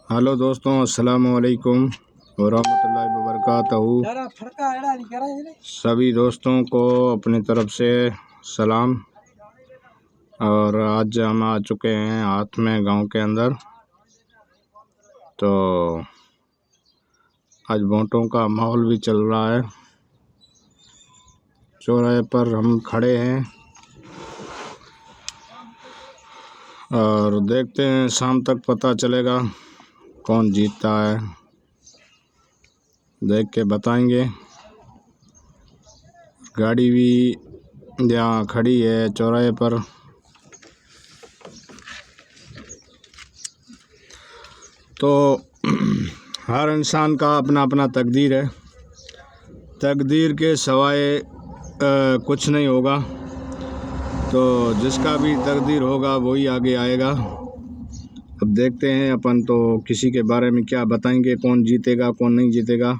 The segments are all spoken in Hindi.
हेलो दोस्तों, अस्सलाम वालेकुम वरहमतुल्लाहि वबरकातुहू। सभी दोस्तों को अपनी तरफ से सलाम। और आज हम आ चुके हैं हाथ में गांव के अंदर। तो आज वोटों का माहौल भी चल रहा है। चौराहे पर हम खड़े हैं और देखते हैं, शाम तक पता चलेगा कौन जीतता है, देख के बताएंगे। गाड़ी भी यहाँ खड़ी है चौराहे पर। तो हर इंसान का अपना अपना तकदीर है। तकदीर के सिवाय कुछ नहीं होगा। तो जिसका भी तकदीर होगा वही आगे आएगा। अब देखते हैं, अपन तो किसी के बारे में क्या बताएंगे, कौन जीतेगा कौन नहीं जीतेगा।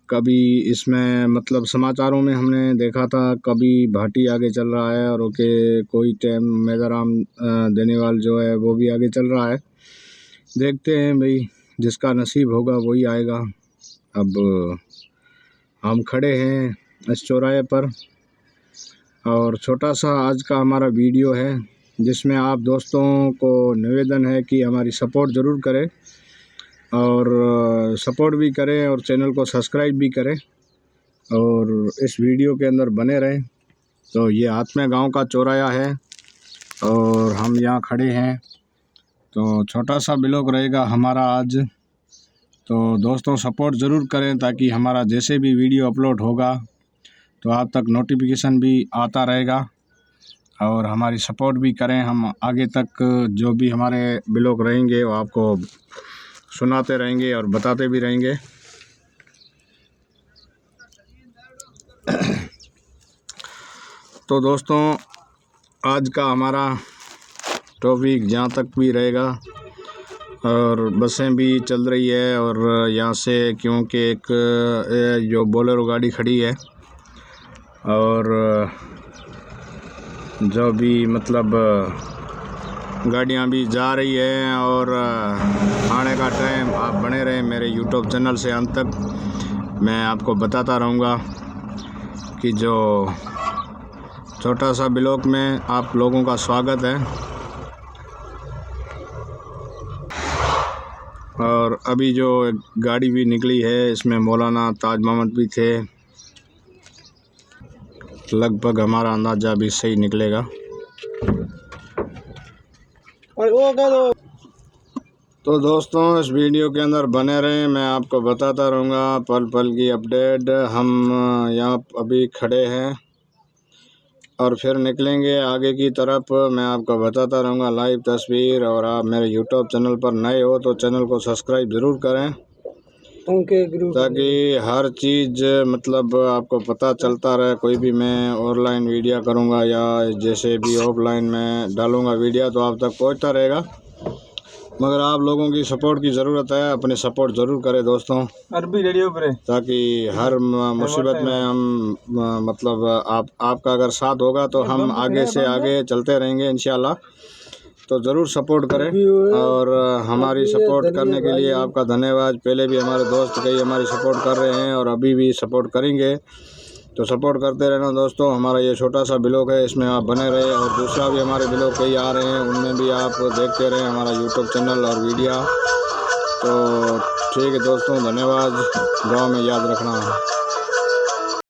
कभी इसमें मतलब समाचारों में हमने देखा था, कभी भाटी आगे चल रहा है और ओके कोई टाइम मैदाराम देनेवाल जो है वो भी आगे चल रहा है। देखते हैं भाई, जिसका नसीब होगा वही आएगा। अब हम खड़े हैं इस चौराहे पर और छोटा सा आज का हमारा वीडियो है, जिसमें आप दोस्तों को निवेदन है कि हमारी सपोर्ट ज़रूर करें और सपोर्ट भी करें और चैनल को सब्सक्राइब भी करें और इस वीडियो के अंदर बने रहें। तो ये हाथ में गांव का चौराहा है और हम यहाँ खड़े हैं। तो छोटा सा ब्लॉग रहेगा हमारा आज। तो दोस्तों सपोर्ट ज़रूर करें ताकि हमारा जैसे भी वीडियो अपलोड होगा तो आप तक नोटिफिकेशन भी आता रहेगा और हमारी सपोर्ट भी करें। हम आगे तक जो भी हमारे ब्लॉग रहेंगे वो आपको सुनाते रहेंगे और बताते भी रहेंगे। तो दोस्तों आज का हमारा टॉपिक जहाँ तक भी रहेगा, और बसें भी चल रही है और यहाँ से क्योंकि एक जो बोलेरो गाड़ी खड़ी है और जो भी मतलब गाड़ियाँ भी जा रही है और आने का टाइम आप बने रहें मेरे यूट्यूब चैनल से अंत तक। मैं आपको बताता रहूँगा कि जो छोटा सा ब्लॉग में आप लोगों का स्वागत है। और अभी जो गाड़ी भी निकली है इसमें मौलाना ताज मोहम्मद भी थे। लगभग हमारा अंदाज़ा भी सही निकलेगा। तो दोस्तों इस वीडियो के अंदर बने रहें, मैं आपको बताता रहूँगा पल पल की अपडेट। हम यहाँ अभी खड़े हैं और फिर निकलेंगे आगे की तरफ। मैं आपको बताता रहूँगा लाइव तस्वीर। और आप मेरे यूट्यूब चैनल पर नए हो तो चैनल को सब्सक्राइब ज़रूर करें ताकि हर चीज़ मतलब आपको पता चलता रहे। कोई भी मैं ऑनलाइन वीडियो करूँगा या जैसे भी ऑफलाइन में डालूँगा वीडियो तो आप तक पहुँचता रहेगा। मगर आप लोगों की सपोर्ट की ज़रूरत है। अपने सपोर्ट ज़रूर करें दोस्तों अरबी रेडियो पर, ताकि हर मुसीबत में हम मतलब आपका अगर साथ होगा तो हम आगे से आगे चलते रहेंगे इंशाल्लाह। तो ज़रूर सपोर्ट करें और हमारी सपोर्ट करने के लिए आपका धन्यवाद। पहले भी हमारे दोस्त कई हमारी सपोर्ट कर रहे हैं और अभी भी सपोर्ट करेंगे। तो सपोर्ट करते रहना दोस्तों। हमारा ये छोटा सा ब्लॉग है, इसमें आप बने रहे। और दूसरा भी हमारे ब्लॉग कई आ रहे हैं, उनमें भी आप देखते रहें हमारा यूट्यूब चैनल और वीडियो। तो ठीक है दोस्तों, धन्यवाद। गाँव में याद रखना है।